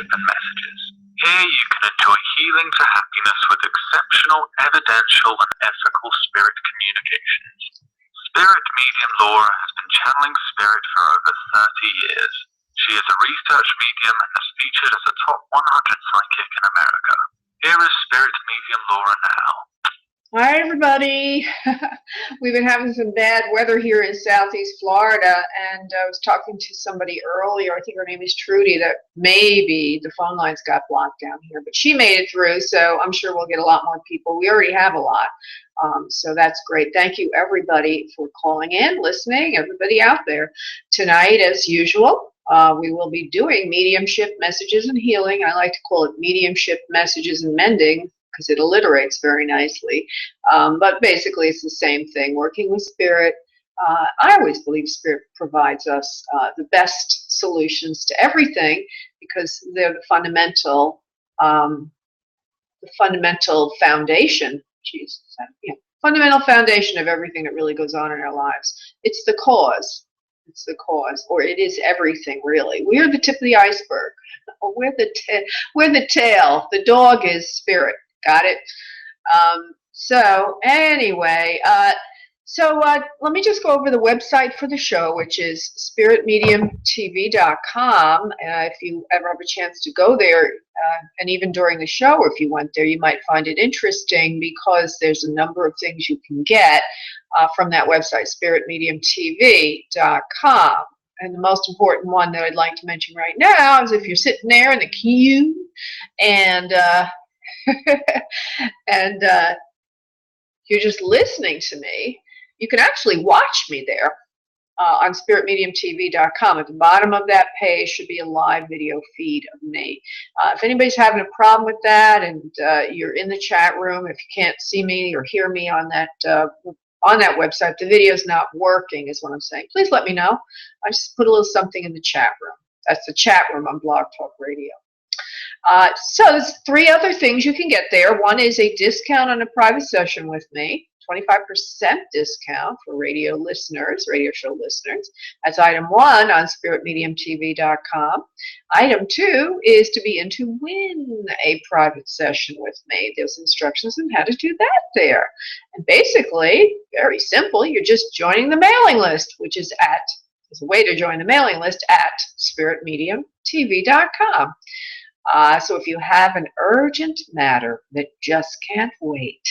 mediumship and messages. Here you can enjoy healing to happiness with exceptional, evidential, and ethical spirit communications. Spirit medium Laura has been channeling spirit for over 30 years. She is a research medium and is featured as a top 100 psychic in America. Here is spirit medium Laura now. Hi, everybody. We've been having some bad weather here in Southeast Florida, and I was talking to somebody earlier, I think her name is Trudy, that maybe the phone lines got blocked down here, but she made it through, so I'm sure we'll get a lot more people. We already have a lot, so that's great. Thank you, everybody, for calling in, listening, everybody out there. Tonight, as usual, we will be doing mediumship, messages, and healing. I like to call it mediumship, messages, and mending, because it alliterates very nicely. But basically, it's the same thing, working with spirit. I always believe spirit provides us the best solutions to everything, because they're the fundamental foundation. Fundamental foundation of everything that really goes on in our lives. It's the cause. It's the cause, or it is everything, really. We're the tip of the iceberg. We're the tail. The dog is spirit. Got it? So anyway, let me just go over the website for the show, which is spiritmediumtv.com. If you ever have a chance to go there, and even during the show, if you went there, you might find it interesting, because there's a number of things you can get from that website, spiritmediumtv.com. And the most important one that I'd like to mention right now is if you're sitting there in the queue and you're just listening to me, you can actually watch me there on spiritmediumtv.com. At the bottom of that page should be a live video feed of me. If anybody's having a problem with that, and you're in the chat room, if you can't see me or hear me on that website, the video's not working, is what I'm saying, please let me know. I just put a little something in the chat room. That's the chat room on Blog Talk Radio. So there's 3 other things you can get there. One is a discount on a private session with me, 25% discount for radio show listeners. That's item 1 on spiritmediumtv.com. Item 2 is to be in to win a private session with me. There's instructions on how to do that there. And basically, very simple, you're just joining the mailing list, which is there's a way to join the mailing list at spiritmediumtv.com. So if you have an urgent matter that just can't wait,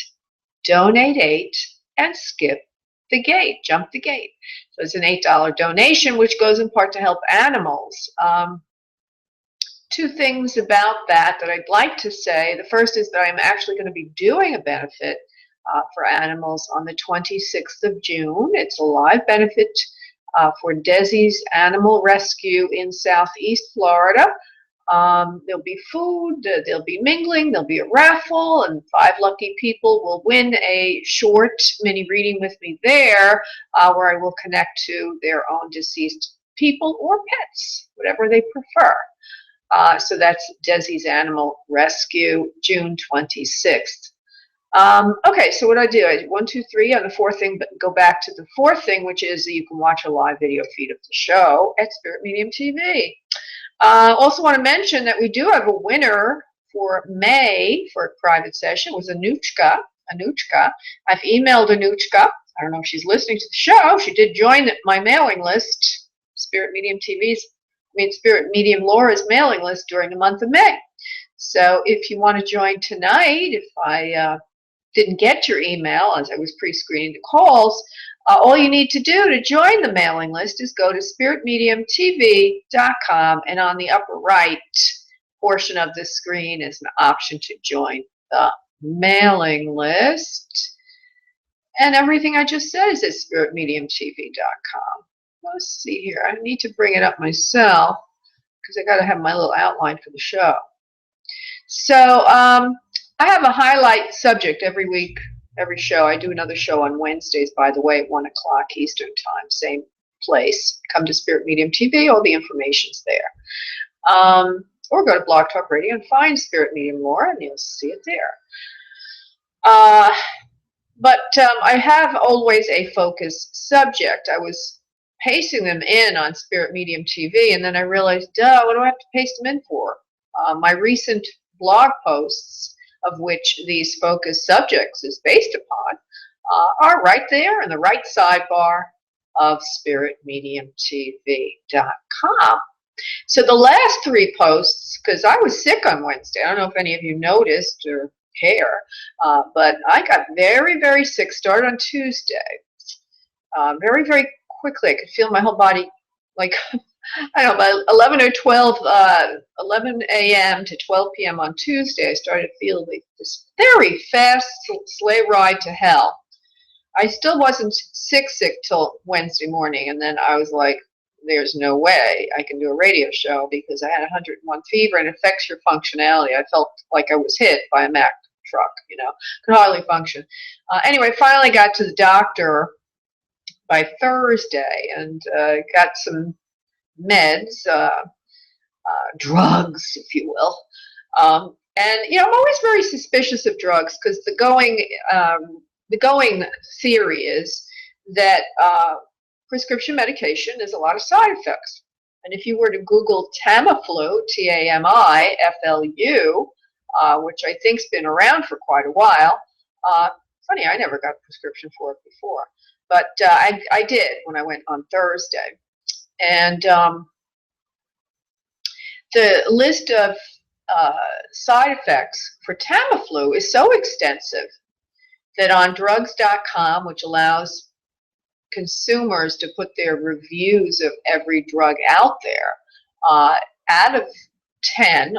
donate 8 and skip the gate, jump the gate. So it's an $8 donation, which goes in part to help animals. 2 things about that I'd like to say. The first is that I'm actually going to be doing a benefit for animals on the 26th of June. It's a live benefit for Desi's Animal Rescue in Southeast Florida. There'll be food, there'll be mingling, there'll be a raffle, and 5 lucky people will win a short mini reading with me there, where I will connect to their own deceased people or pets, whatever they prefer. So that's Desi's Animal Rescue, June 26th. Okay, so what I do, I did 1, 2, 3 on the 4th thing, but go back to the 4th thing, which is that you can watch a live video feed of the show at Spirit Medium TV. Also want to mention that we do have a winner for May for a private session with Anuchka. I've emailed Anuchka. I don't know if she's listening to the show. She did join my mailing list, Spirit Medium Laura's mailing list during the month of May. So if you want to join tonight, if I didn't get your email as I was pre-screening the calls, all you need to do to join the mailing list is go to spiritmediumtv.com, and on the upper right portion of the screen is an option to join the mailing list. And everything I just said is at spiritmediumtv.com. Let's see here. I need to bring it up myself because I got to have my little outline for the show. So I have a highlight subject every week. Every show. I do another show on Wednesdays, by the way, at 1 o'clock Eastern Time, same place. Come to Spirit Medium TV, all the information's there. Or go to Blog Talk Radio and find Spirit Medium Laura, and you'll see it there. But I have always a focus subject. I was pasting them in on Spirit Medium TV, and then I realized, what do I have to paste them in for? My recent blog posts, of which these focus subjects is based upon, are right there in the right sidebar of spiritmediumtv.com. So the last 3 posts, because I was sick on Wednesday, I don't know if any of you noticed or care, but I got very, very sick, started on Tuesday. Very, very quickly, I could feel my whole body, like, I don't know, by 11 or 12, 11 a.m. to 12 p.m. on Tuesday, I started to feel this very fast sleigh ride to hell. I still wasn't sick till Wednesday morning, and then I was like, there's no way I can do a radio show because I had 101 fever and it affects your functionality. I felt like I was hit by a Mack truck, could hardly function. Anyway, finally got to the doctor by Thursday and got some meds, drugs, if you will. And I'm always very suspicious of drugs because the going theory is that prescription medication has a lot of side effects. And if you were to Google Tamiflu, Tamiflu, which I think's been around for quite a while. Funny, I never got a prescription for it before, but I did when I went on Thursday. And the list of side effects for Tamiflu is so extensive that on drugs.com, which allows consumers to put their reviews of every drug out there, out of 10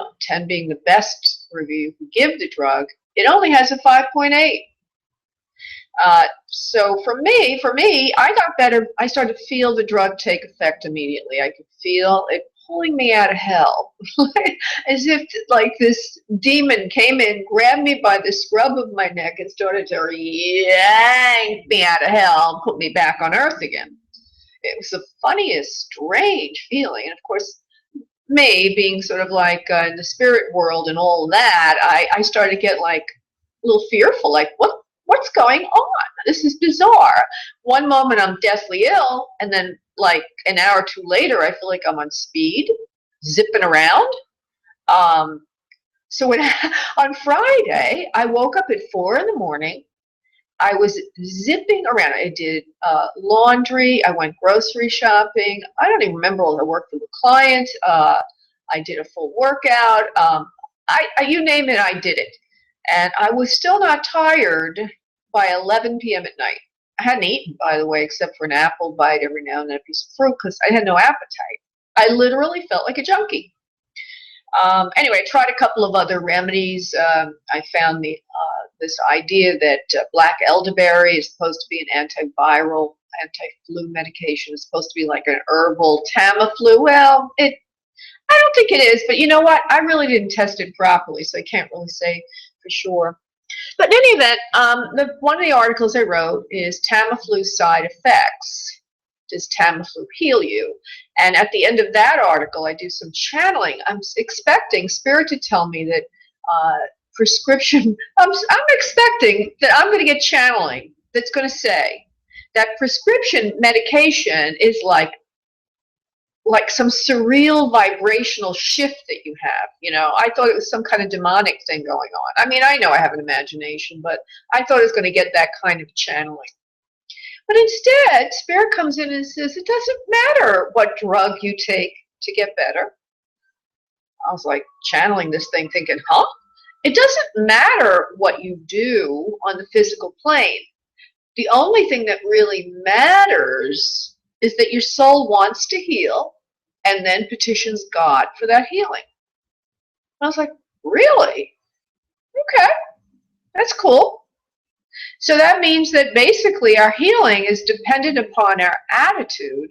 being the best review you can give the drug, it only has a 5.8. So for me, I got better. I started to feel the drug take effect immediately. I could feel it pulling me out of hell, as if like this demon came in, grabbed me by the scrub of my neck and started to yank me out of hell and put me back on earth again. It was the funniest, strange feeling. And of course, me being sort of like in the spirit world and all that, I started to get like a little fearful, like what's going on? This is bizarre. One moment I'm deathly ill, and then like an hour or two later, I feel like I'm on speed, zipping around. So on Friday, I woke up at 4 in the morning. I was zipping around. I did laundry. I went grocery shopping. I don't even remember all the work with the client. I did a full workout. You name it, I did it. And I was still not tired by 11 p.m. at night. I hadn't eaten, by the way, except for an apple bite every now and then, a piece of fruit, because I had no appetite. I literally felt like a junkie. Anyway, I tried a couple of other remedies. I found this idea that black elderberry is supposed to be an antiviral, anti-flu medication. It's supposed to be like an herbal Tamiflu. Well, I don't think it is, but you know what? I really didn't test it properly, so I can't really say for sure. But in any event, one of the articles I wrote is Tamiflu side effects. Does Tamiflu heal you? And at the end of that article, I do some channeling. I'm expecting Spirit to tell me that prescription, I'm expecting that I'm going to get channeling that's going to say that prescription medication is like some surreal vibrational shift that you have. I thought it was some kind of demonic thing going on. I mean, I know I have an imagination, but I thought it was going to get that kind of channeling. But instead, Spirit comes in and says, it doesn't matter what drug you take to get better. I was like channeling this thing thinking, huh? It doesn't matter what you do on the physical plane. The only thing that really matters is that your soul wants to heal and then petitions God for that healing. I was like, really? Okay, that's cool. So that means that basically our healing is dependent upon our attitude,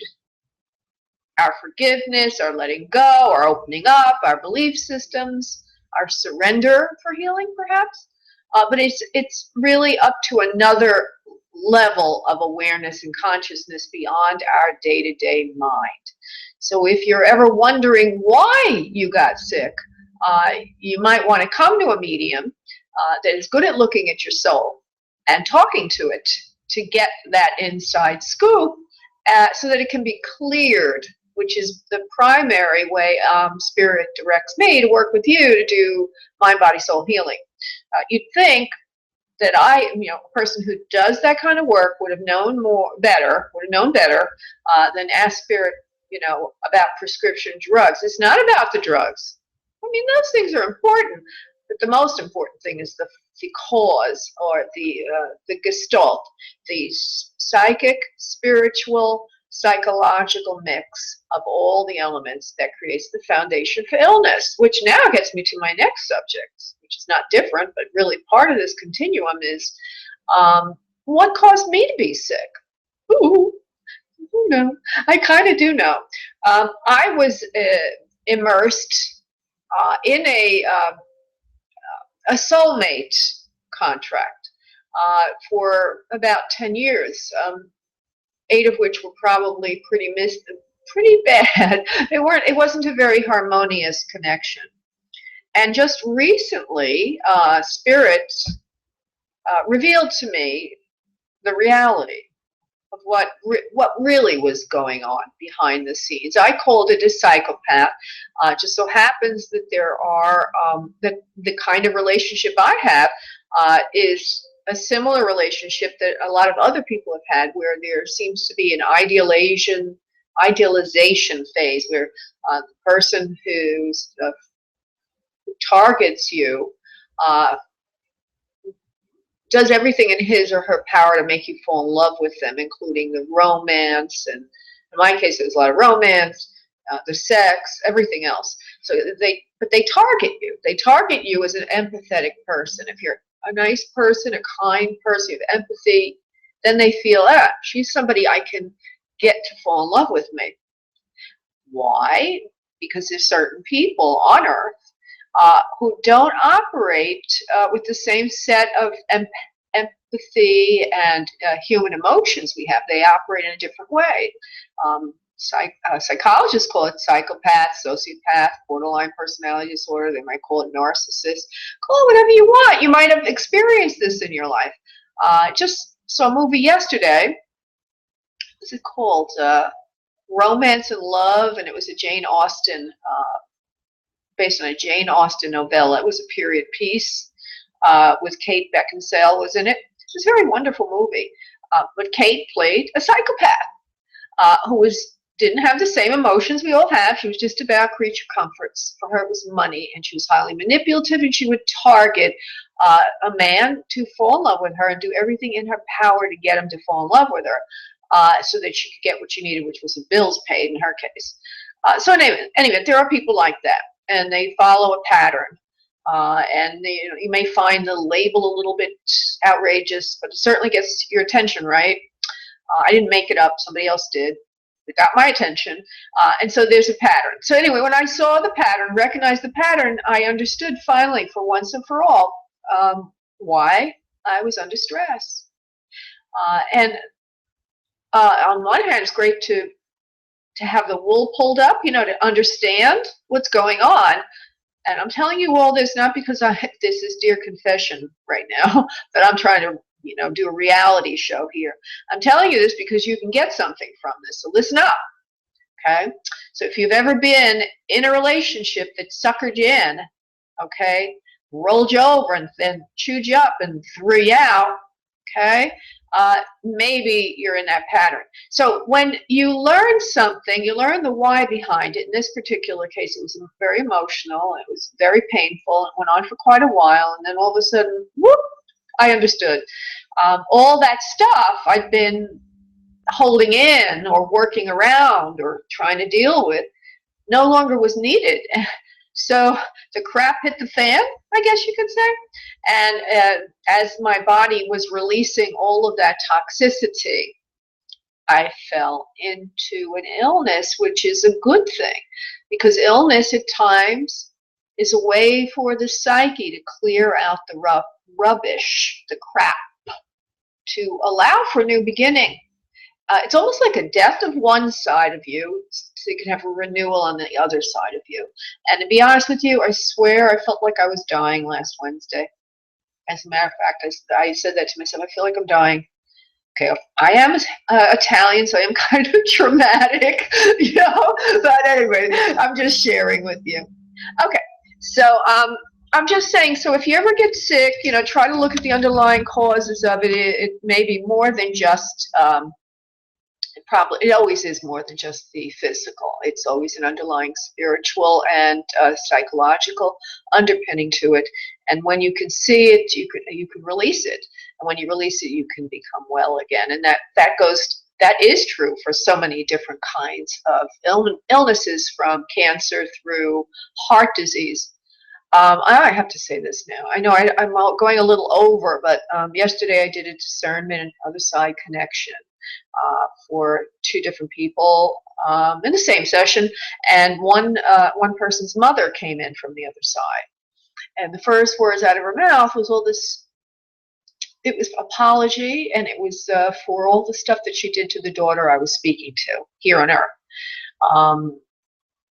our forgiveness, our letting go, our opening up, our belief systems, our surrender for healing, perhaps. But it's really up to another level of awareness and consciousness beyond our day-to-day mind. So if you're ever wondering why you got sick, you might want to come to a medium that is good at looking at your soul and talking to it to get that inside scoop so that it can be cleared which is the primary way Spirit directs me to work with you to do mind, body, soul healing. You'd think that a person who does that kind of work would have known better than ask Spirit, about prescription drugs. It's not about the drugs. I mean, those things are important, but the most important thing is the cause, or the gestalt, the psychic, spiritual, psychological mix of all the elements that creates the foundation for illness, which now gets me to my next subject, which is not different, but really part of this continuum is what caused me to be sick? Ooh, who knows? I kind of do know. I was immersed in a soulmate contract for about 10 years, 8 of which were probably pretty bad. It wasn't a very harmonious connection. And just recently, Spirit revealed to me the reality of what really was going on behind the scenes. I called it a psychopath. Just so happens that there are the kind of relationship I have is a similar relationship that a lot of other people have had, where there seems to be an idealization phase, where the person who targets you does everything in his or her power to make you fall in love with them, including the romance, and in my case, it was a lot of romance, the sex, everything else. So they target you. They target you as an empathetic person. If you're a nice person, a kind person, you have empathy, then they feel, she's somebody I can get to fall in love with me. Why? Because there's certain people on Earth who don't operate with the same set of empathy and human emotions we have. They operate in a different way. Psychologists call it psychopath, sociopath, borderline personality disorder. They might call it narcissist. Call it whatever you want. You might have experienced this in your life. Just saw a movie yesterday. What's it called? Romance and Love, and it was a Jane Austen, based on a Jane Austen novella. It was a period piece with Kate Beckinsale was in it. It was a very wonderful movie. But Kate played a psychopath who didn't have the same emotions we all have. She was just about creature comforts. For her, it was money, and she was highly manipulative, and she would target a man to fall in love with her and do everything in her power to get him to fall in love with her, so that she could get what she needed, which was the bills paid in her case. So anyway, there are people like that, and they follow a pattern. And you may find the label a little bit outrageous, but it certainly gets your attention, right? I didn't make it up. Somebody else did. It got my attention. And so there's a pattern. So anyway, when I saw the pattern, recognized the pattern, I understood finally, for once and for all, why I was under stress. And on one hand, it's great to have the wool pulled up, to understand what's going on. And I'm telling you all this not because this is dear confession right now, but I'm trying to, do a reality show here. I'm telling you this because you can get something from this. So listen up, okay? So if you've ever been in a relationship that suckered you in, okay, rolled you over and then chewed you up and threw you out, okay, maybe you're in that pattern. So when you learn something, you learn the why behind it. In this particular case, it was very emotional. It was very painful. It went on for quite a while. And then all of a sudden, whoop, I understood. All that stuff I'd been holding in or working around or trying to deal with no longer was needed. So the crap hit the fan, I guess you could say. And as my body was releasing all of that toxicity, I fell into an illness, which is a good thing, because illness at times is a way for the psyche to clear out the rubbish, the crap, to allow for a new beginning. It's almost like a death of one side of you, so you can have a renewal on the other side of you. And to be honest with you, I swear I felt like I was dying last Wednesday. As a matter of fact, I said that to myself, I feel like I'm dying. Okay, I am Italian, so I am kind of dramatic, but anyway, I'm just sharing with you. Okay, so I'm just saying, so if you ever get sick, try to look at the underlying causes of it. It may be more than just, it always is more than just the physical. It's always an underlying spiritual and psychological underpinning to it. And when you can see it, you can release it. And when you release it, you can become well again. And that is true for so many different kinds of illnesses, from cancer through heart disease. I have to say this now. I know I'm going a little over, but yesterday I did a discernment and other side connection for two different people in the same session, and one person's mother came in from the other side, and the first words out of her mouth was all this. It was apology, and it was for all the stuff that she did to the daughter I was speaking to here on Earth.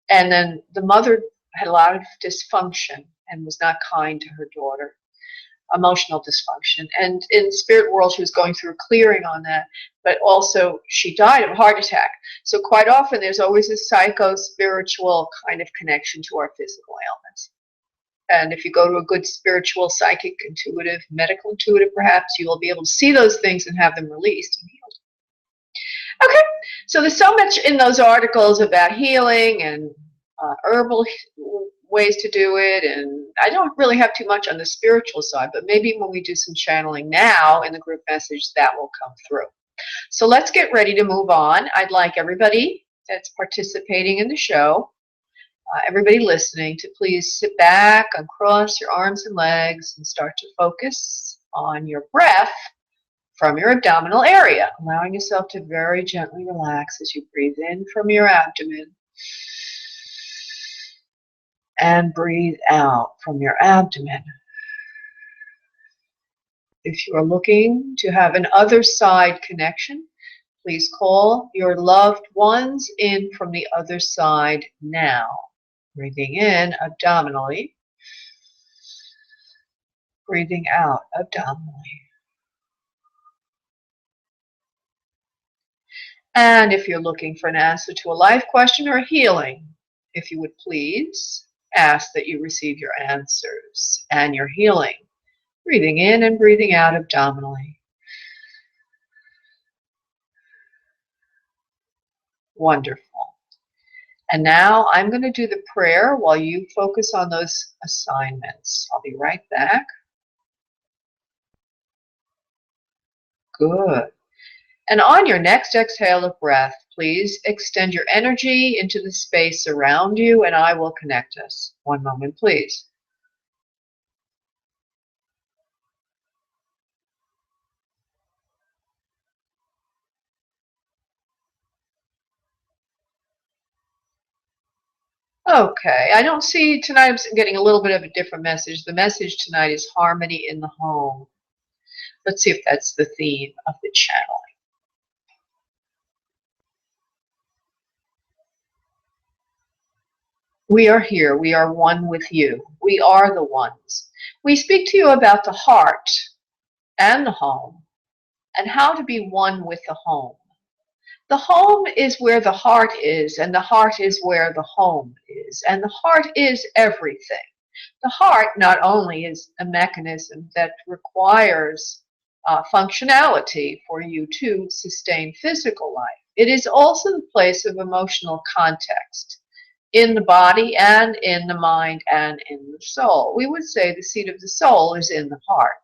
And then the mother had a lot of dysfunction and was not kind to her daughter, emotional dysfunction. And in the spirit world, she was going through a clearing on that, but also she died of a heart attack. So quite often there's always a psycho-spiritual kind of connection to our physical ailments. And if you go to a good spiritual, psychic, intuitive, medical intuitive, perhaps, you will be able to see those things and have them released and healed. Okay, so there's so much in those articles about healing and herbal ways to do it, and I don't really have too much on the spiritual side, but maybe when we do some channeling now in the group message, that will come through. So let's get ready to move on. I'd like everybody that's participating in the show, everybody listening, to please sit back, uncross your arms and legs, and start to focus on your breath from your abdominal area, allowing yourself to very gently relax as you breathe in from your abdomen and breathe out from your abdomen. If you are looking to have an other side connection, please call your loved ones in from the other side now. Breathing in abdominally, breathing out abdominally. And if you're looking for an answer to a life question or healing, if you would please ask that you receive your answers and your healing, breathing in and breathing out abdominally. Wonderful. And now I'm going to do the prayer while you focus on those assignments. I'll be right back. Good. And on your next exhale of breath, please extend your energy into the space around you, and I will connect us. One moment, please. Okay, I don't see tonight. I'm getting a little bit of a different message. The message tonight is harmony in the home. Let's see if that's the theme of the channel. We are here. We are one with you. We are the ones. We speak to you about the heart and the home and how to be one with the home. The home is where the heart is, and the heart is where the home is, and the heart is everything. The heart not only is a mechanism that requires functionality for you to sustain physical life, it is also the place of emotional context in the body and in the mind and in the soul. We would say the seat of the soul is in the heart.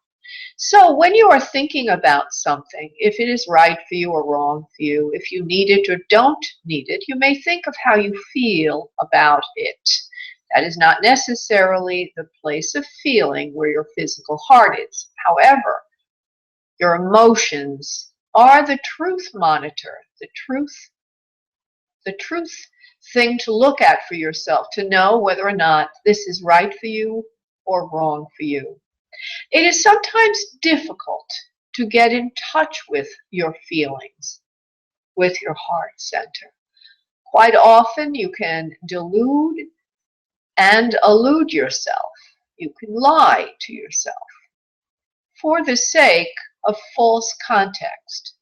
So when you are thinking about something, if it is right for you or wrong for you, if you need it or don't need it, you may think of how you feel about it. That is not necessarily the place of feeling where your physical heart is. However, your emotions are the truth monitor, the truth thing to look at for yourself, to know whether or not this is right for you or wrong for you. It is sometimes difficult to get in touch with your feelings, with your heart center. Quite often you can delude and elude yourself. You can lie to yourself for the sake of false context.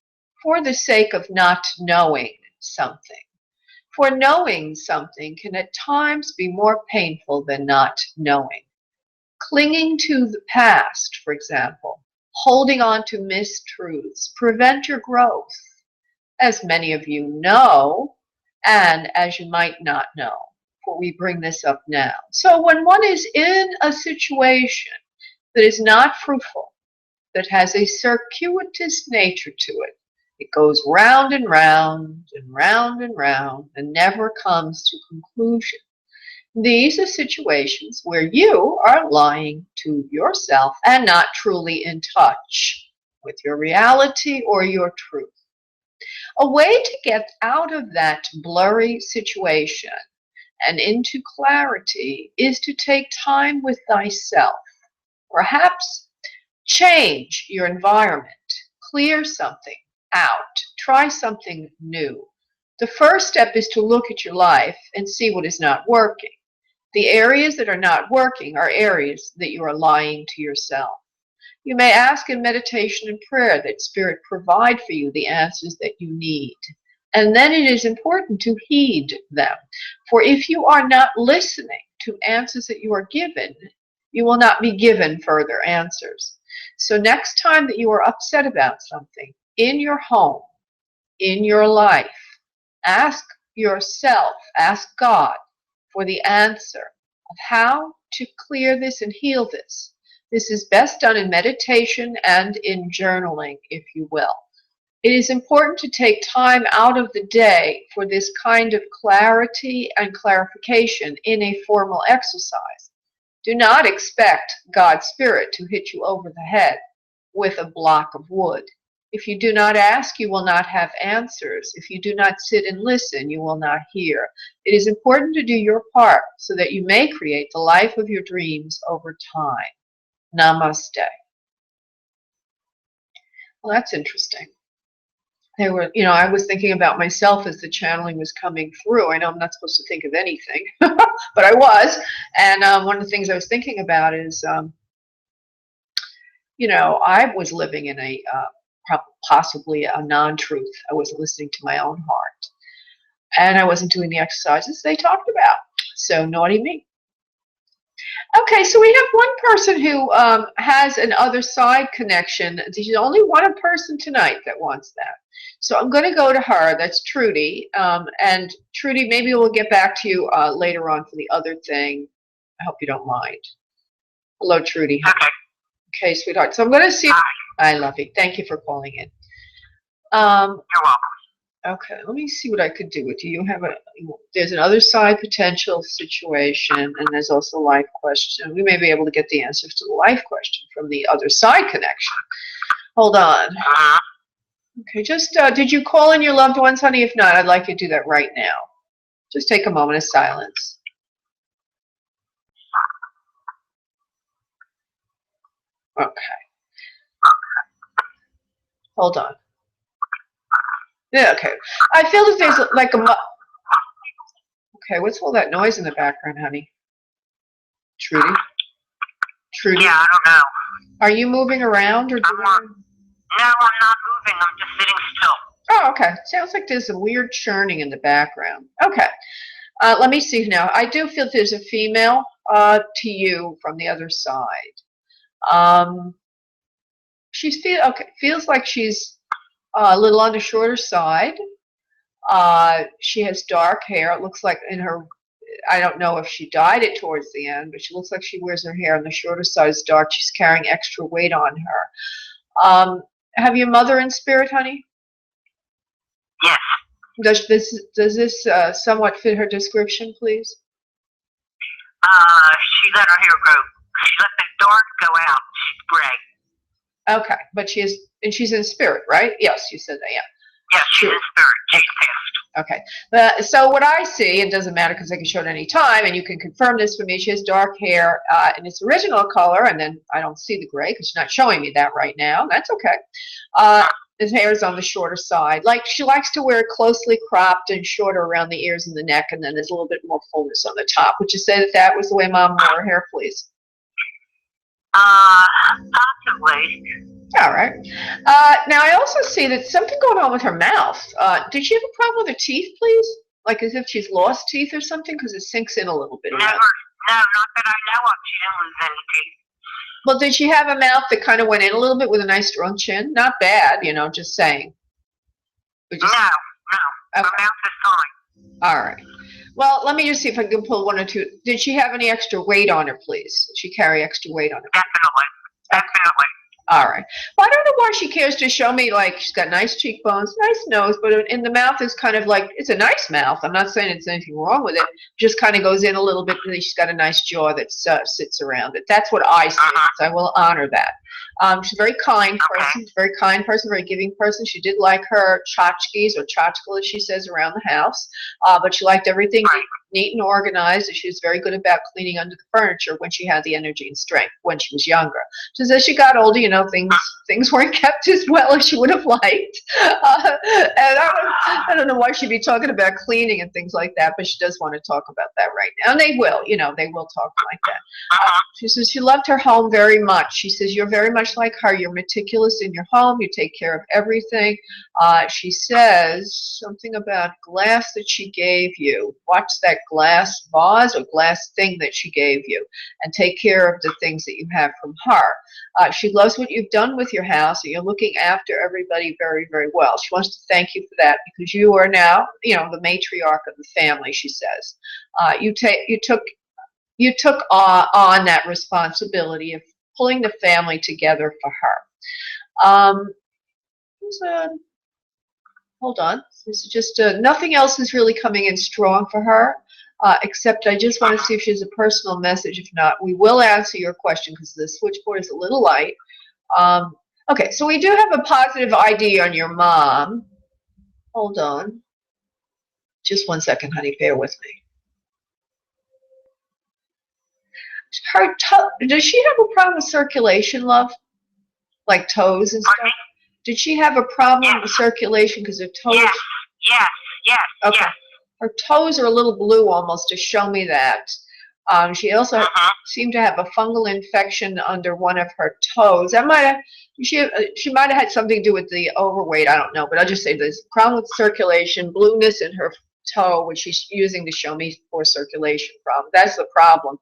for the sake of not knowing something. For knowing something can at times be more painful than not knowing. Clinging to the past, for example, holding on to mistruths, prevent your growth, as many of you know, and as you might not know, for we bring this up now. So when one is in a situation that is not fruitful, that has a circuitous nature to it, it goes round and round and round and round and never comes to conclusion. These are situations where you are lying to yourself and not truly in touch with your reality or your truth. A way to get out of that blurry situation and into clarity is to take time with thyself. Perhaps change your environment, clear something out, try something new. The first step is to look at your life and see what is not working. The areas that are not working are areas that you are lying to yourself. You may ask in meditation and prayer that Spirit provide for you the answers that you need. And then it is important to heed them. For if you are not listening to answers that you are given, you will not be given further answers. So next time that you are upset about something in your home, in your life, ask yourself, ask God for the answer of how to clear this and heal this. This is best done in meditation and in journaling, if you will. It is important to take time out of the day for this kind of clarity and clarification in a formal exercise. Do not expect God's Spirit to hit you over the head with a block of wood. If you do not ask, you will not have answers. If you do not sit and listen, you will not hear. It is important to do your part so that you may create the life of your dreams over time. Namaste. Well, that's interesting. I was thinking about myself as the channeling was coming through. I know I'm not supposed to think of anything, but I was. And one of the things I was thinking about is, I was living in a possibly a non-truth. I wasn't listening to my own heart. And I wasn't doing the exercises they talked about. So naughty me. Okay, so we have one person who has an other side connection. There's only one person tonight that wants that. So I'm going to go to her. That's Trudy. And Trudy, maybe we'll get back to you later on for the other thing. I hope you don't mind. Hello, Trudy. Okay. Okay, sweetheart. So I'm going to see. Hi. I love you. Thank you for calling in. You're welcome. Okay, let me see what I could do. There's an other side potential situation, and there's also a life question. We may be able to get the answers to the life question from the other side connection. Hold on. Okay, just, did you call in your loved ones, honey? If not, I'd like you to do that right now. Just take a moment of silence. Okay. Hold on. Yeah, okay. I feel that there's like a... Okay, what's all that noise in the background, honey? Trudy? Trudy? Yeah, I don't know. Are you moving around or doing... No, I'm not moving. I'm just sitting still. Oh, okay. Sounds like there's some weird churning in the background. Okay. Let me see now. I do feel there's a female to you from the other side. Feels like she's a little on the shorter side. She has dark hair. It looks like I don't know if she dyed it towards the end, but she looks like she wears her hair on the shorter side. It's dark. She's carrying extra weight on her. Have your mother in spirit, honey? Yes. Does this somewhat fit her description, please? She let her hair grow. She let the dark go out. She's gray. Okay, but she's in spirit, right? Yes, you said that, yeah. Yes, she's in spirit. She's pissed. Okay. So what I see, it doesn't matter because I can show it any time, and you can confirm this for me. She has dark hair in its original color, and then I don't see the gray because she's not showing me that right now. That's okay. His hair is on the shorter side. Like she likes to wear it closely cropped and shorter around the ears and the neck, and then there's a little bit more fullness on the top. Would you say that was the way Mom wore her hair, please? Possibly. All right. Now, I also see that something going on with her mouth. Did she have a problem with her teeth, please? Like as if she's lost teeth or something? Because it sinks in a little bit. Never. No, not that I know of. She didn't lose any teeth. Well, did she have a mouth that kind of went in a little bit with a nice strong chin? Not bad, just saying. No, no. Her Okay. mouth is fine. All right. Well, let me just see if I can pull one or two. Did she have any extra weight on her, please? Did she carry extra weight on her? Definitely. All right. Well, I don't know why she cares to show me, like, she's got nice cheekbones, nice nose, but in the mouth is kind of like, it's a nice mouth. I'm not saying there's anything wrong with it. Just kind of goes in a little bit, and then she's got a nice jaw that sits around it. That's what I see. So I will honor that. She's a very kind person, very giving person. She did like her tchotchkes or tchotchke, as she says, around the house, but she liked everything neat and organized, and she was very good about cleaning under the furniture when she had the energy and strength when she was younger. Just as she got older, things weren't kept as well as she would have liked. And I don't know why she'd be talking about cleaning and things like that, but she does want to talk about that right now. And they will talk like that. She says she loved her home very much. She says, you're very much like her. You're meticulous in your home. You take care of everything. She says something about glass that she gave you. Watch that glass vase or glass thing that she gave you and take care of the things that you have from her. She loves what you've done with your house, and you're looking after everybody very, very well. She wants to thank you for that because you are now, the matriarch of the family, she says. You took on that responsibility of pulling the family together for her. Hold on. This is just nothing else is really coming in strong for her, except I just want to see if she has a personal message. If not, we will answer your question because the switchboard is a little light. Okay, so we do have a positive ID on your mom. Hold on. Just 1 second, honey. Bear with me. Does she have a problem with circulation, love? Like toes and stuff? Did she have a problem with circulation because her toes? Yes. Okay. Her toes are a little blue almost to show me that. She also seemed to have a fungal infection under one of her toes. She might have had something to do with the overweight. I don't know, but I'll just say there's a problem with circulation, blueness in her toe, which she's using to show me for circulation problem. That's the problem.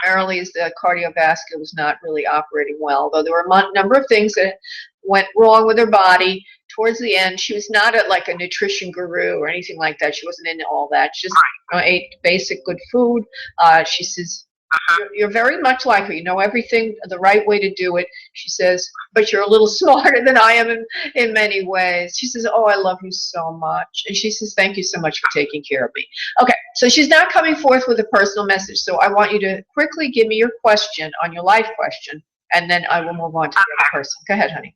Apparently, the cardiovascular was not really operating well, though there were a number of things that went wrong with her body. Towards the end, she was not like a nutrition guru or anything like that. She wasn't into all that. She just ate basic good food. She says, you're very much like her. You know everything, the right way to do it. She says, but you're a little smarter than I am in many ways. She says, oh, I love you so much. And she says, thank you so much for taking care of me. Okay, so she's not coming forth with a personal message. So I want you to quickly give me your question on your life question, and then I will move on to the other person. Go ahead, honey.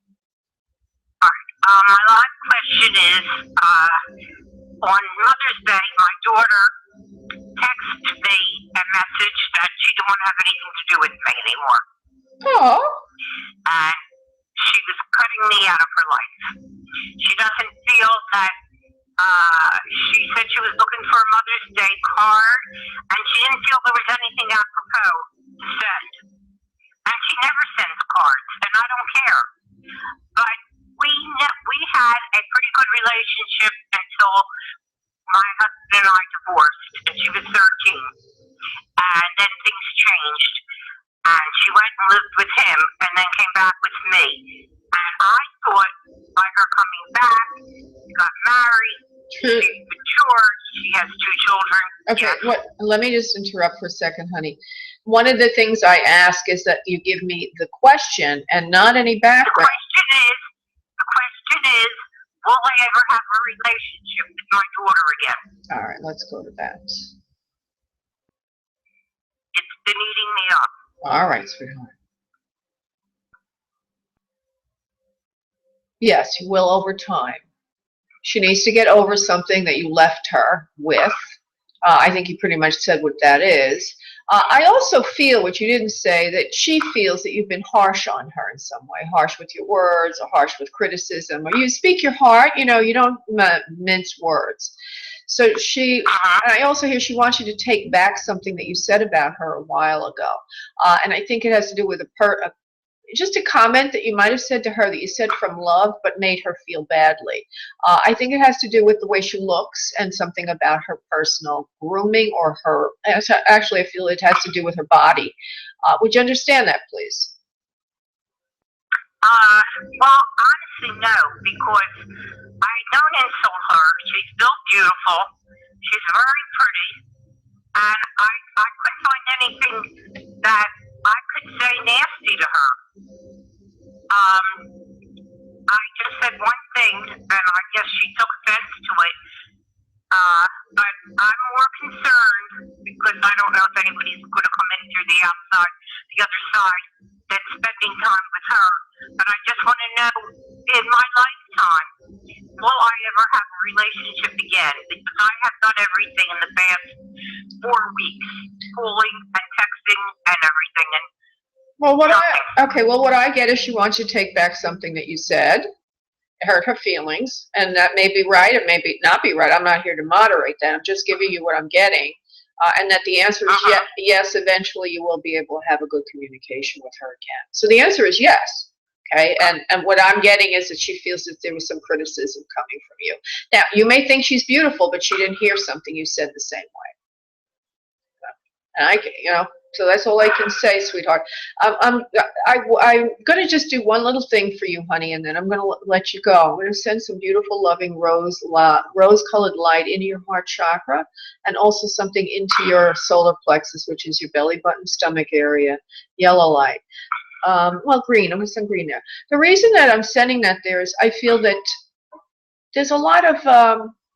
My life question is, on Mother's Day, my daughter texted me a message that she didn't want to have anything to do with me anymore. Oh. And she was cutting me out of her life. She doesn't feel that, she said she was looking for a Mother's Day card, and she didn't feel there was anything apropos to send. And she never sends cards, and I don't care. But we had a pretty good relationship until my husband and I divorced, and she was 13. And then things changed, and she went and lived with him, and then came back with me. And I thought by her coming back, she got married, she's mature, she has 2 children. Okay, let me just interrupt for a second, honey. One of the things I ask is that you give me the question and not any background. The question is, will I ever have a relationship with my daughter again? All right, let's go to that. It's been eating me up. All right, sweetheart. Yes, you will over time. She needs to get over something that you left her with. I think you pretty much said what that is. I also feel, what you didn't say, that she feels that you've been harsh on her in some way, harsh with your words or harsh with criticism, or you speak your heart, you don't mince words. So and I also hear she wants you to take back something that you said about her a while ago. And I think it has to do with just a comment that you might have said to her that you said from love but made her feel badly. I think it has to do with the way she looks and something about her personal grooming or her, actually I feel it has to do with her body. Would you understand that, please? Well, honestly, no, because I don't insult her. She's still beautiful. She's very pretty. And I couldn't find anything that I could say nasty to her. I just said one thing, and I guess she took offense to it. But I'm more concerned, because I don't know if anybody's going to come in through the outside, the other side, than spending time with her. But I just want to know, in my lifetime, will I ever have a relationship again? Because I have done everything in the past 4 weeks, calling and texting and everything. And well, what I get is she wants you to take back something that you said. Hurt her feelings, and that may be right, it may be not be right. I'm not here to moderate that. I'm just giving you what I'm getting, and that the answer is yes. Eventually, you will be able to have a good communication with her again. So the answer is yes. Okay, and what I'm getting is that she feels that there was some criticism coming from you. Now, you may think she's beautiful, but she didn't hear something you said the same way. And so that's all I can say, sweetheart. I'm going to just do one little thing for you, honey, and then I'm going to let you go. I'm going to send some beautiful, loving rose-colored light into your heart chakra, and also something into your solar plexus, which is your belly button, stomach area, yellow light. Well, green. I'm going to send green there. The reason that I'm sending that there is I feel that there's a lot of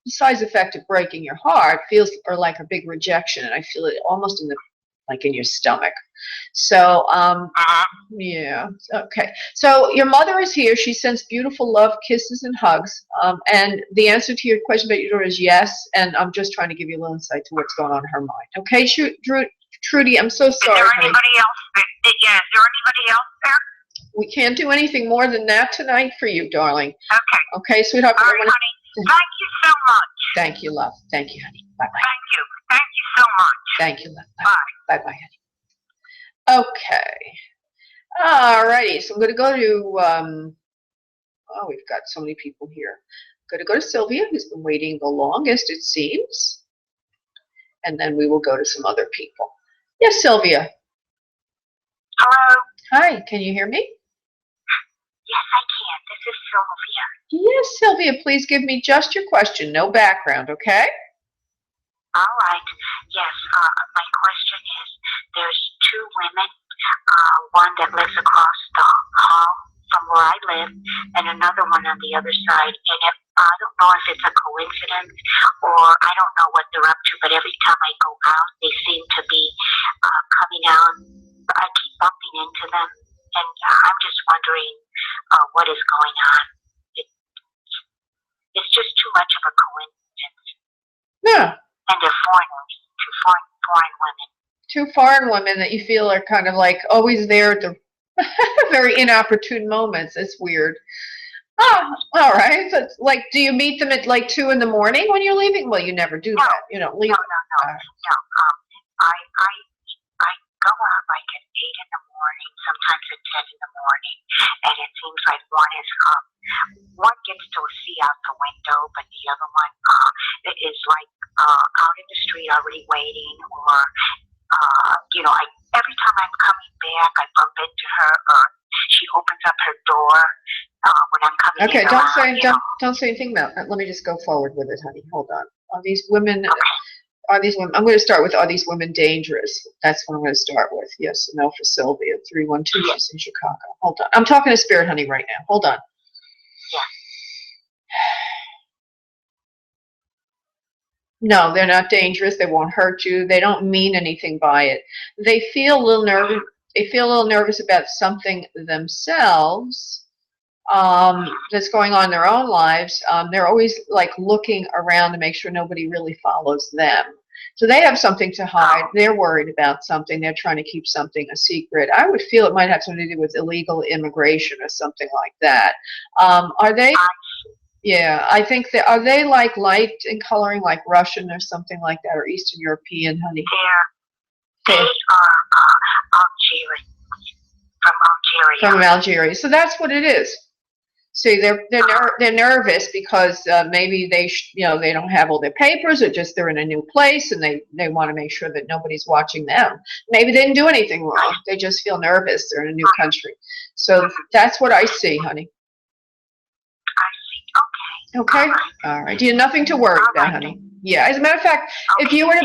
side effect of breaking your heart feels or like a big rejection, and I feel it almost in your stomach. So yeah, okay. So your mother is here. She sends beautiful love, kisses, and hugs. And the answer to your question about your daughter is yes. And I'm just trying to give you a little insight to what's going on in her mind. Okay, Trudy, I'm so sorry. Is there anybody else? Yeah, is there anybody else there? We can't do anything more than that tonight for you, darling. Okay. Okay, sweetheart. All right, honey. Thank you so much. Thank you, love. Thank you, honey. Bye-bye. Thank you. Thank you so much. Thank you, love. Bye. Bye-bye, honey. Okay. All righty. So I'm going to go to, we've got so many people here. I'm going to go to Sylvia, who's been waiting the longest, it seems. And then we will go to some other people. Yes, Sylvia. Hello. Hi. Can you hear me? Yes, I can. This is Sylvia. Yes, Sylvia. Please give me just your question. No background, okay? All right. Yes, my question is, there's 2 women, one that lives across the hall from where I live, and another one on the other side. And I don't know if it's a coincidence or I don't know what they're up to, but every time I go out, they seem to be coming out. I keep bumping into them, and I'm just wondering what is going on. It's just too much of a coincidence. Yeah. And they're foreign women. 2 foreign women that you feel are kind of like always there at the very inopportune moments. It's weird. Oh, all right. So it's like, do you meet them at like 2 in the morning when you're leaving? Well, you never do that. You don't leave. No. I go out like at 8 in the morning, sometimes at 10 in the morning, and it seems like one gets to see out the window, but the other one is like out in the street already waiting, or every time I'm coming back, I bump into her, or she opens up her door when I'm coming. Okay, don't say anything about that. Let me just go forward with it, honey. Hold on. Are these women? Okay. Are these women? I'm going to start with, are these women dangerous? That's what I'm going to start with. Yes or no for Sylvia. 312. She's in Chicago. Hold on. I'm talking to Spirit, honey, right now. Hold on. No, they're not dangerous. They won't hurt you. They don't mean anything by it. They feel a little nervous. They feel a little nervous about something themselves that's going on in their own lives. They're always like looking around to make sure nobody really follows them. So they have something to hide. They're worried about something. They're trying to keep something a secret. I would feel it might have something to do with illegal immigration or something like that. Are they? Yeah, I think are they like light in coloring, like Russian or something like that, or Eastern European, honey? They are Algerian, from From Algeria. So that's what it is. See, they're nervous because maybe they don't have all their papers, or just they're in a new place and they want to make sure that nobody's watching them. Maybe they didn't do anything wrong. They just feel nervous. They're in a new country. So that's what I see, honey. I see. Okay. Okay. All right. You have nothing to worry about, honey. Yeah. As a matter of fact, if you were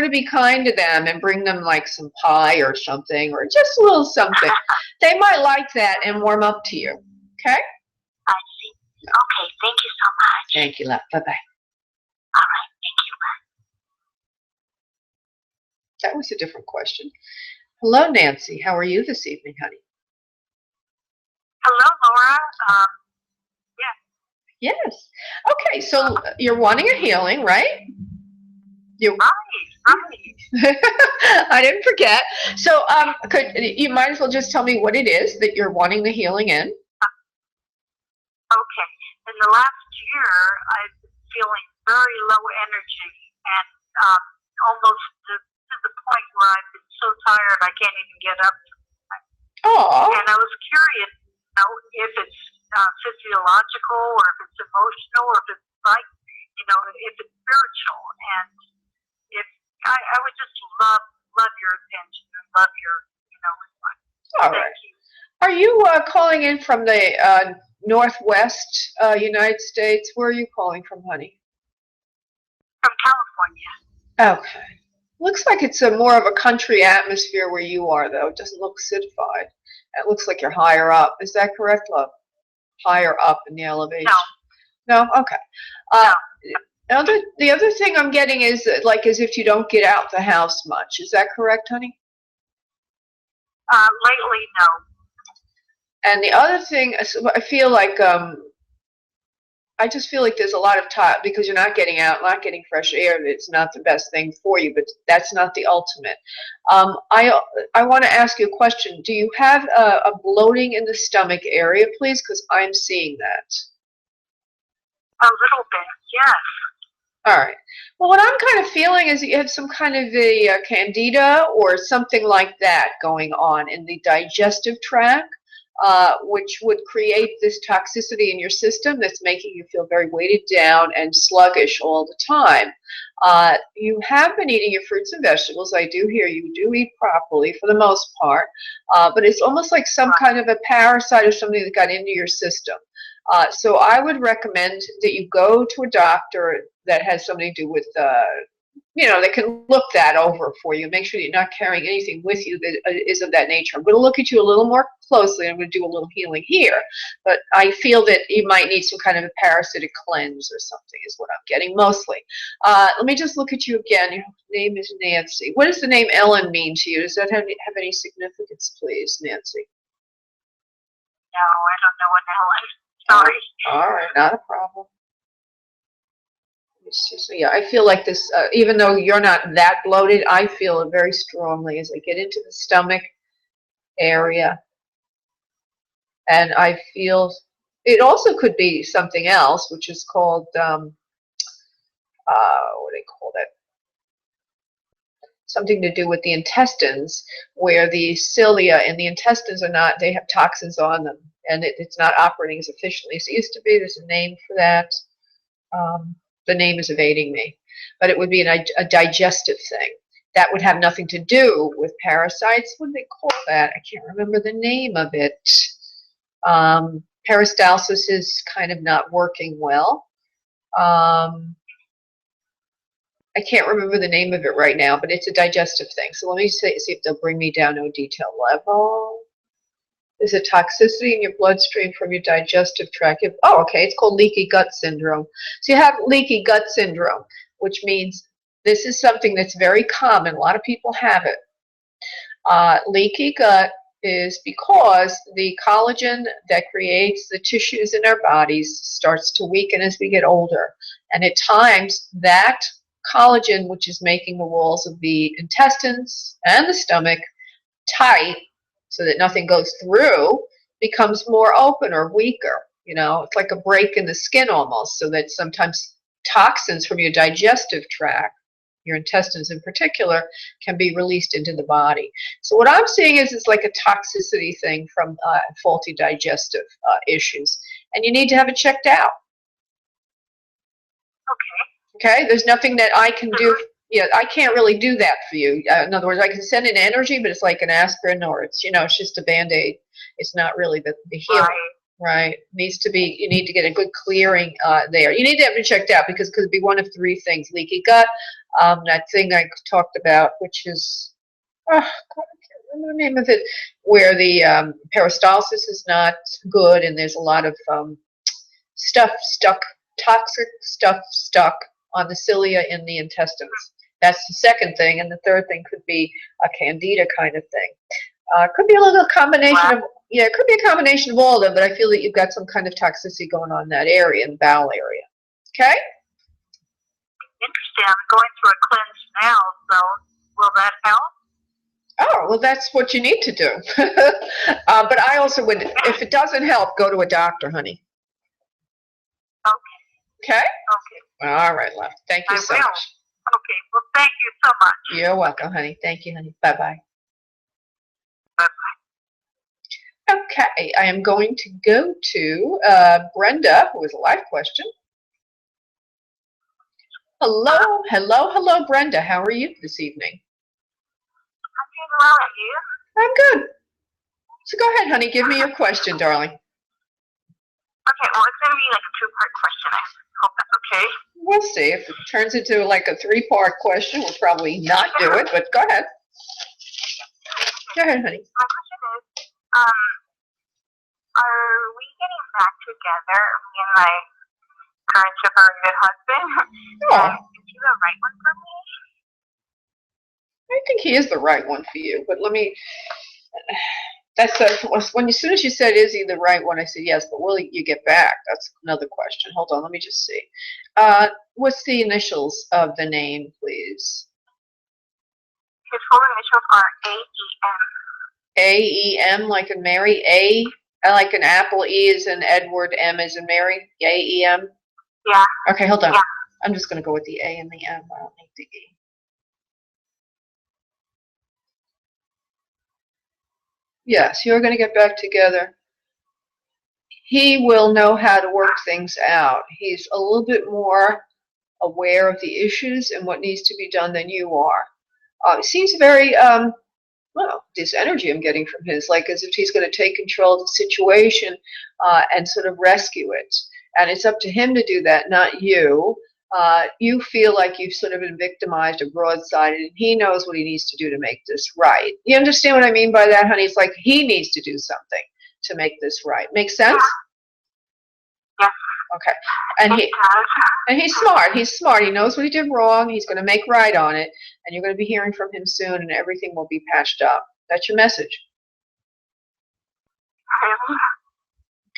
to be kind to them and bring them like some pie or something, or just a little something, they might like that and warm up to you. Okay? I see. Okay, thank you so much. Thank you, love. Bye-bye. All right, thank you. Bye. That was a different question. Hello, Nancy. How are you this evening, honey? Hello, Laura. Yes. Okay, so you're wanting a healing, right? Right. I didn't forget. So you might as well just tell me what it is that you're wanting the healing in. Okay. In the last year, I've been feeling very low energy and almost to the point where I've been so tired I can't even get up. Oh. And I was curious, if it's physiological, or if it's emotional, or if it's if it's spiritual. And if I would just love your attention and love your advice. All right. Are you calling in from the Northwest United States? Where are you calling from, honey? From California. Okay. Looks like it's more of a country atmosphere where you are, though. It doesn't look citified. It looks like you're higher up. Is that correct, love? Higher up in the elevation? No? Okay. The other thing I'm getting is as if you don't get out the house much. Is that correct, honey? Lately, no. And the other thing, I feel like I just feel like there's a lot of time because you're not getting out, not getting fresh air. It's not the best thing for you, but that's not the ultimate. I want to ask you a question. Do you have a bloating in the stomach area, please? Because I'm seeing that. A little bit, yes. All right. Well, what I'm kind of feeling is that you have some kind of a candida or something like that going on in the digestive tract. Which would create this toxicity in your system that's making you feel very weighted down and sluggish all the time. You have been eating your fruits and vegetables. I do hear you do eat properly for the most part, but it's almost like some kind of a parasite or something that got into your system. So I would recommend that you go to a doctor that has something to do with that can look that over for you. Make sure that you're not carrying anything with you that is of that nature. I'm going to look at you a little more closely. I'm going to do a little healing here. But I feel that you might need some kind of a parasitic cleanse or something is what I'm getting mostly. Let me just look at you again. Your name is Nancy. What does the name Ellen mean to you? Does that have any significance, please, Nancy? No, I don't know an Ellen. Sorry. All right, not a problem. So yeah, I feel like this, even though you're not that bloated, I feel it very strongly as I get into the stomach area. And I feel it also could be something else, which is called, what do they call that? Something to do with the intestines, where the cilia in the intestines they have toxins on them, and it's not operating as efficiently as it used to be. There's a name for that. The name is evading me, but it would be a digestive thing. That would have nothing to do with parasites. What do they call that? I can't remember the name of it. Peristalsis is kind of not working well. I can't remember the name of it right now, but it's a digestive thing. So let me see if they'll bring me down to a detail level. There's a toxicity in your bloodstream from your digestive tract. Okay, it's called leaky gut syndrome. So you have leaky gut syndrome, which means this is something that's very common. A lot of people have it. Leaky gut is because the collagen that creates the tissues in our bodies starts to weaken as we get older. And at times, that collagen, which is making the walls of the intestines and the stomach tight, so that nothing goes through, becomes more open or weaker. It's like a break in the skin almost, so that sometimes toxins from your digestive tract your intestines in particular, can be released into the body. So what I'm seeing is like a toxicity thing from faulty digestive issues, and you need to have it checked out. Okay, there's nothing that I can do. Yeah, I can't really do that for you. In other words, I can send in energy, but it's like an aspirin, or it's, it's just a Band-Aid. It's not really the healing. Right. Needs to be, you need to get a good clearing there. You need to have it checked out because it could be one of three things: leaky gut, that thing I talked about, which is, God, I can't remember the name of it, where the peristalsis is not good and there's a lot of toxic stuff stuck on the cilia in the intestines. That's the second thing. And the third thing could be a candida kind of thing. Could be a little combination of, it could be a combination of all of them, but I feel that you've got some kind of toxicity going on in that area, in the bowel area. Okay? Interesting. I'm going through a cleanse now, so will that help? Oh, well, that's what you need to do. But I also would, if it doesn't help, go to a doctor, honey. Okay. Okay? Okay. All right, love. Thank you so much. Okay. Well, thank you so much. You're welcome, honey. Thank you, honey. Bye-bye. Bye-bye. Okay, I am going to go to Brenda, who has a live question. Hello, Brenda. How are you this evening? I'm doing well, and you? I'm good. So go ahead, honey. Give me your question, darling. Okay, well, it's going to be like a two-part question. I hope that's okay. We'll see. If it turns into like a three-part question, we'll probably not do it, but go ahead. Go ahead, honey. My question is, are we getting back together, me and my current separated husband? Oh. Is he the right one for me? I think he is the right one for you, but let me, as soon as you said, is he the right one, I said yes, but will you get back? That's another question. Hold on, let me just see. What's the initials of the name, please? His full initials are A-E-M. A-E-M, like in Mary? A, like an apple, E is in Edward, M is in Mary? A-E-M? Yeah. Okay, hold on. Yeah. I'm just going to go with the A and the M. I don't need the E. Yes, you're going to get back together. He will know how to work things out. He's a little bit more aware of the issues and what needs to be done than you are. It seems very, well, this energy I'm getting from his, like as if he's going to take control of the situation and sort of rescue it. And it's up to him to do that, not you. You feel like you've sort of been victimized or broadsided, and he knows what he needs to do to make this right. You understand what I mean by that, honey? It's like he needs to do something to make this right. Make sense? Yeah. Okay. And he's smart. He's smart. He knows what he did wrong. He's going to make right on it, and you're going to be hearing from him soon, and everything will be patched up. That's your message.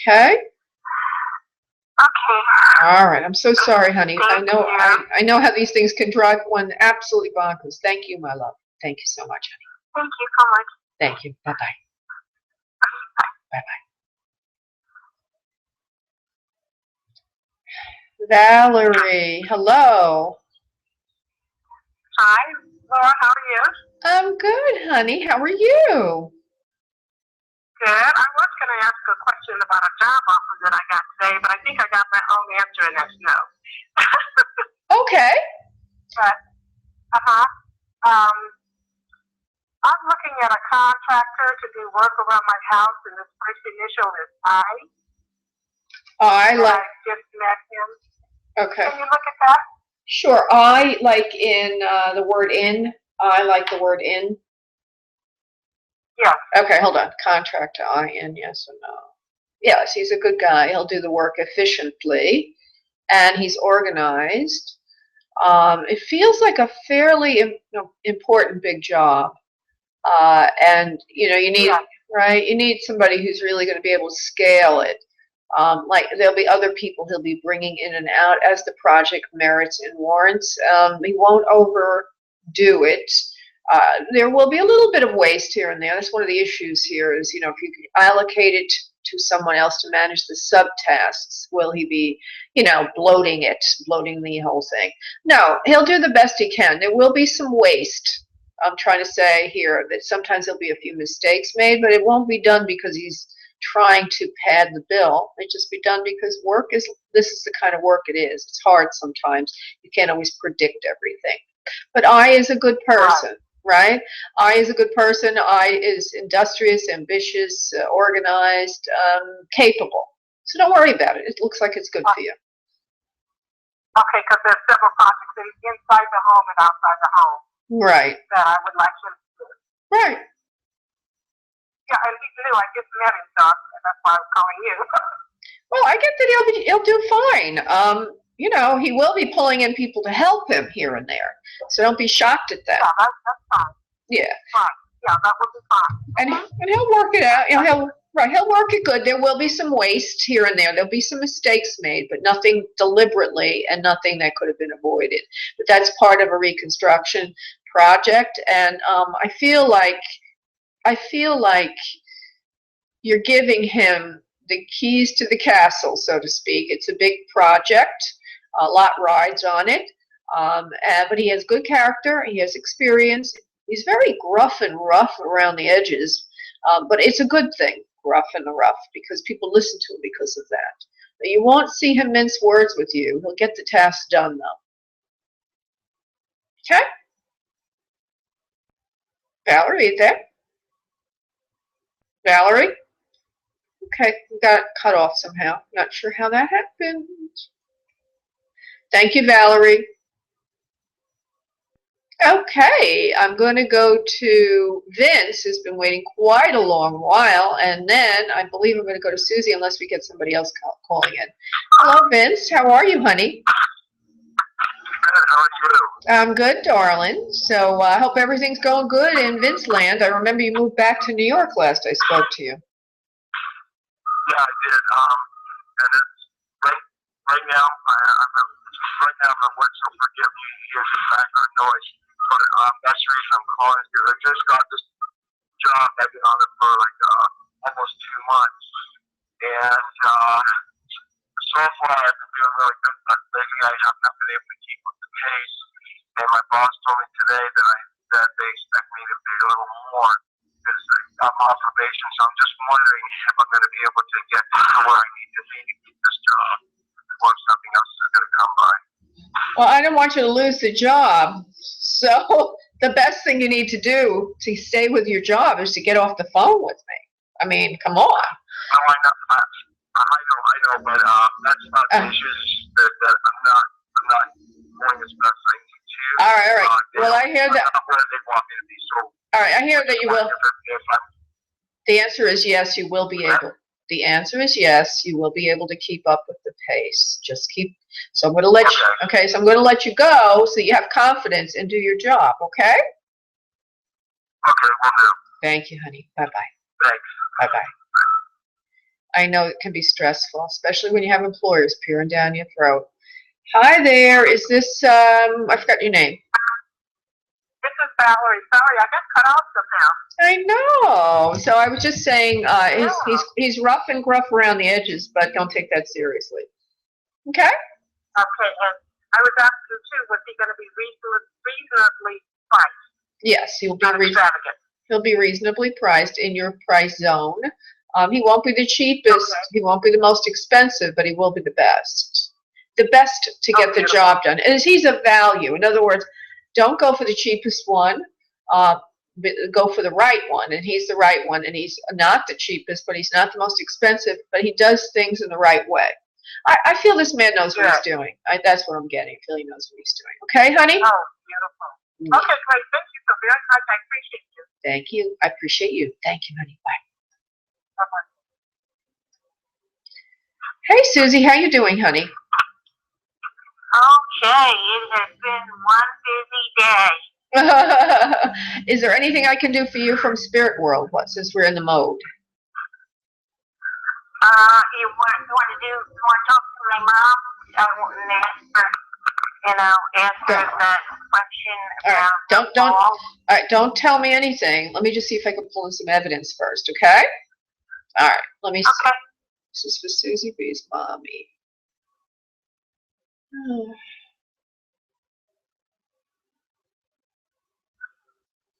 Okay? Okay. All right. I'm so sorry, honey. I know how these things can drive one absolutely bonkers. Thank you, my love. Thank you so much, honey. Thank you so much. Thank you. Bye-bye. Bye-bye. Valerie, hello. Hi, Laura. How are you? I'm good, honey. How are you? Good. I was going to ask a question about a job offer that I got today, but I think I got my own answer, and that's no. Okay. I'm looking at a contractor to do work around my house, and this first initial is I. Oh, I like. I just met him. Okay. Can you look at that? Sure. I like in the word in. I like the word in. Yeah. Okay, hold on. Contractor, I-N, yes or no? Yes, he's a good guy. He'll do the work efficiently, and he's organized. It feels like a fairly important big job, and you need right. You need somebody who's really going to be able to scale it. Like there'll be other people he'll be bringing in and out as the project merits and warrants. He won't overdo it. There will be a little bit of waste here and there. That's one of the issues here is, if you allocate it to someone else to manage the subtasks? Will he be, bloating the whole thing? No, he'll do the best he can. There will be some waste. I'm trying to say here that sometimes there'll be a few mistakes made, but it won't be done because he's trying to pad the bill. It just be done because this is the kind of work it is. It's hard sometimes. You can't always predict everything. But I is a good person, right? I is a good person. I is industrious, ambitious, organized, capable. So don't worry about it. It looks like it's good for you. Okay, because there's several projects inside the home and outside the home. Right. That I would like him to do. Right. Yeah, and he's new. I just met him, Doc, and that's why I was calling you. Well, I get that he'll do fine. He will be pulling in people to help him here and there. So don't be shocked at that. Yeah, that's fine. Yeah. Fine. Yeah, that will be fine. And he'll work it out. He'll work it good. There will be some waste here and there. There'll be some mistakes made, but nothing deliberately and nothing that could have been avoided. But that's part of a reconstruction project. And I feel like you're giving him the keys to the castle, so to speak. It's a big project. A lot rides on it. But he has good character. He has experience. He's very gruff and rough around the edges. But it's a good thing, gruff and rough, because people listen to him because of that. But you won't see him mince words with you. He'll get the task done, though. Okay? Valerie, are you there? Valerie? Okay, we got cut off somehow. Not sure how that happened. Thank you, Valerie. Okay, I'm going to go to Vince, who's been waiting quite a long while, and then I believe I'm going to go to Susie unless we get somebody else calling in. Hello, Vince. How are you, honey? Good. How are you? I'm good, darling. So I hope everything's going good in Vince land. I remember you moved back to New York last I spoke to you. Yeah, I did. And it's right now. I'm at work, so forgive me. You hear the background noise, but that's the reason I'm calling you. I just got this job. I've been on it for like almost 2 months, and so far I've been doing really good. But lately I have not been able to keep up the pace. And my boss told me today that they expect me to pay a little more because I'm on probation. So I'm just wondering if I'm going to be able to get to where I need to be to keep this job, or if something else is going to come by. Well, I don't want you to lose the job. So the best thing you need to do to stay with your job is to get off the phone with me. I mean, come on. No, I know, but that's not the issues that I'm not going as best I need to. All right. Well, I hear that. Where they want me to be, so. All right, I hear that you will. The answer is yes, you will be able. The answer is yes, you will be able to keep up with the pace. Just keep. So I'm going to let you. Okay, so I'm going to let you go so you have confidence and do your job. Okay. Okay, will do. Thank you, honey. Bye bye. Thanks. Bye bye. I know it can be stressful, especially when you have employers peering down your throat. Hi there. Is this I forgot your name. This is Valerie. Sorry, I got cut off somehow. I know. So I was just saying he's rough and gruff around the edges, but don't take that seriously. Okay? Okay, and I was asking too, was he going to be reasonably priced? Yes, he'll be reasonably priced in your price zone. He won't be the cheapest. Okay. He won't be the most expensive, but he will be the best. The best to get the job done. And he's a value. In other words, don't go for the cheapest one. Go for the right one, and he's the right one. And he's not the cheapest, but he's not the most expensive. But he does things in the right way. I feel this man knows what he's doing. That's what I'm getting. I feel he knows what he's doing. Okay, honey? Oh, beautiful. Okay, great. Thank you so very much. I appreciate you. Thank you. I appreciate you. Thank you, honey. Bye. Bye-bye. Hey, Susie. How you doing, honey? Okay. It has been one busy day. Is there anything I can do for you from Spirit World? Since we're in the mode? You want to talk to my mom? I want to answer that question about all right, don't tell me anything. Let me just see if I can pull in some evidence first, okay? All right, let me see. Okay. This is for Susie B's mommy.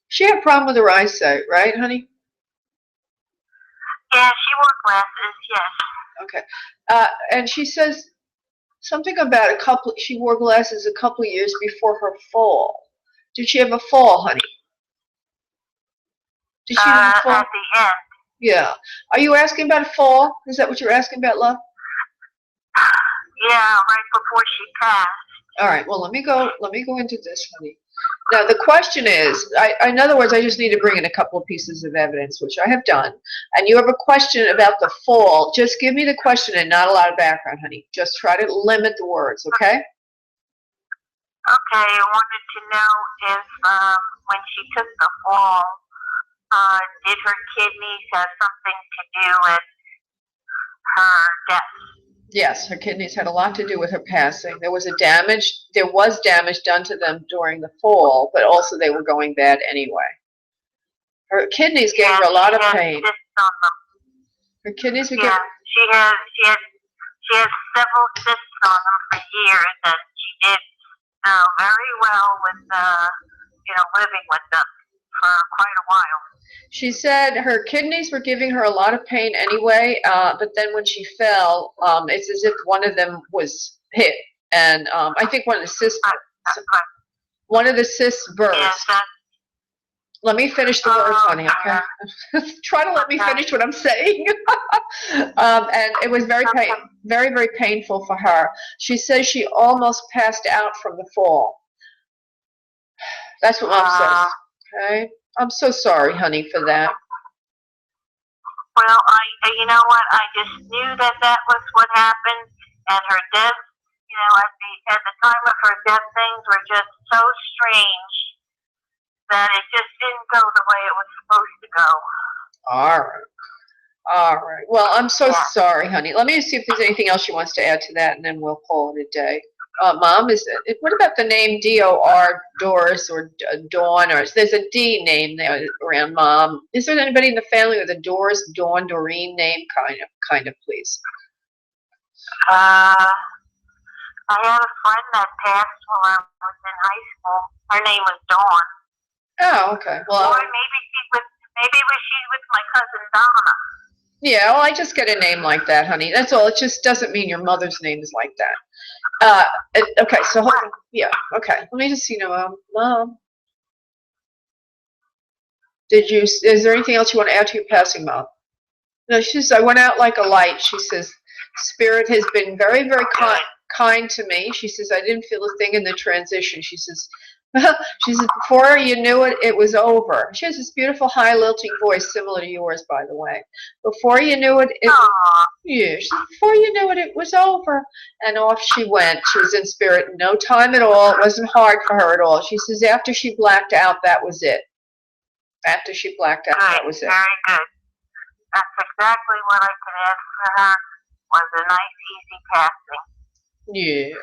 She had a problem with her eyesight, right, honey? Yeah, she wore glasses, yes. Okay. And she says something about she wore glasses a couple of years before her fall. Did she have a fall, honey? Did she have a fall? At the end. Yeah. Are you asking about a fall? Is that what you're asking about, love? Yeah, right before she passed. All right. Well, let me go into this, honey. Now, the question is, in other words, I just need to bring in a couple of pieces of evidence, which I have done. And you have a question about the fall. Just give me the question and not a lot of background, honey. Just try to limit the words, okay? Okay, I wanted to know if when she took the fall, did her kidneys have something to do with her death? Yes, her kidneys had a lot to do with her passing. There was damage done to them during the fall, but also they were going bad anyway. Her kidneys gave her a lot of pain. Her kidneys were getting... She has several cysts on them for years, and she did very well with living with them for quite a while. She said her kidneys were giving her a lot of pain anyway, but then when she fell, it's as if one of them was hit, and I think one of the cysts burst. Yes, let me finish the words, honey, okay? Try to let me finish what I'm saying. And it was very, very painful for her. She says she almost passed out from the fall. That's what Mom says, okay? I'm so sorry, honey, for that. Well, you know what? I just knew that was what happened, and her death, at the time of her death, things were just so strange that it just didn't go the way it was supposed to go. All right. Well, I'm so sorry, honey. Let me see if there's anything else she wants to add to that, and then we'll call it a day. Mom, what about the name D-O-R, Doris, or Dawn, or there's a D name there around Mom. Is there anybody in the family with a Doris, Dawn, Doreen name, kind of, please? I had a friend that passed while I was in high school. Her name was Dawn. Oh, okay. Well, or maybe she's with my cousin Donna. Yeah, well, I just get a name like that, honey. That's all. It just doesn't mean your mother's name is like that. Okay, so hold on. Yeah, okay. Let me just see now, Mom. Is there anything else you want to add to your passing, Mom? No, she says, I went out like a light. She says, Spirit has been very, very kind to me. She says, I didn't feel a thing in the transition. She says, before you knew it, it was over. She has this beautiful high lilting voice, similar to yours, by the way. Before you knew it, before you knew it, it was over. And off she went. She was in spirit no time at all. It wasn't hard for her at all. She says after she blacked out, that was it. After she blacked out, that was it. Very good. That's exactly what I could ask for her, was a nice, easy passing. Yeah.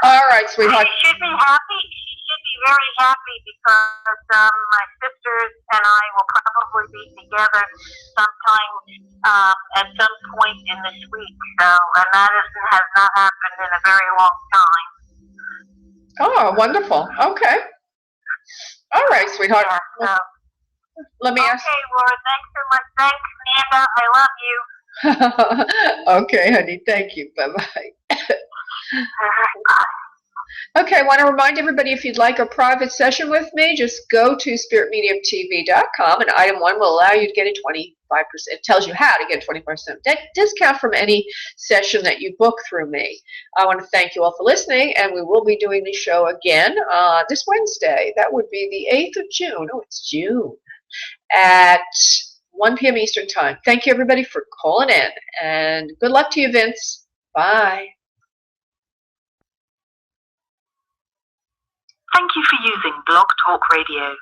All right, sweetheart. She should be happy. She should be very happy because my sisters and I will probably be together sometime at some point in this week. So, and that has not happened in a very long time. Oh, wonderful. Okay. All right, sweetheart. Yeah, let me ask. Okay, Laura, thanks so much. Thanks, Amanda. I love you. Okay, honey. Thank you. Bye-bye. Okay, I want to remind everybody, if you'd like a private session with me, just go to spiritmediumtv.com, and item 1 will allow you to get a 25%. It tells you how to get a 25% discount from any session that you book through me. I want to thank you all for listening, and we will be doing the show again this Wednesday. That would be the 8th of June. Oh, it's June. At 1 p.m. Eastern Time. Thank you, everybody, for calling in, and good luck to you, Vince. Bye. Thank you for using Blog Talk Radio.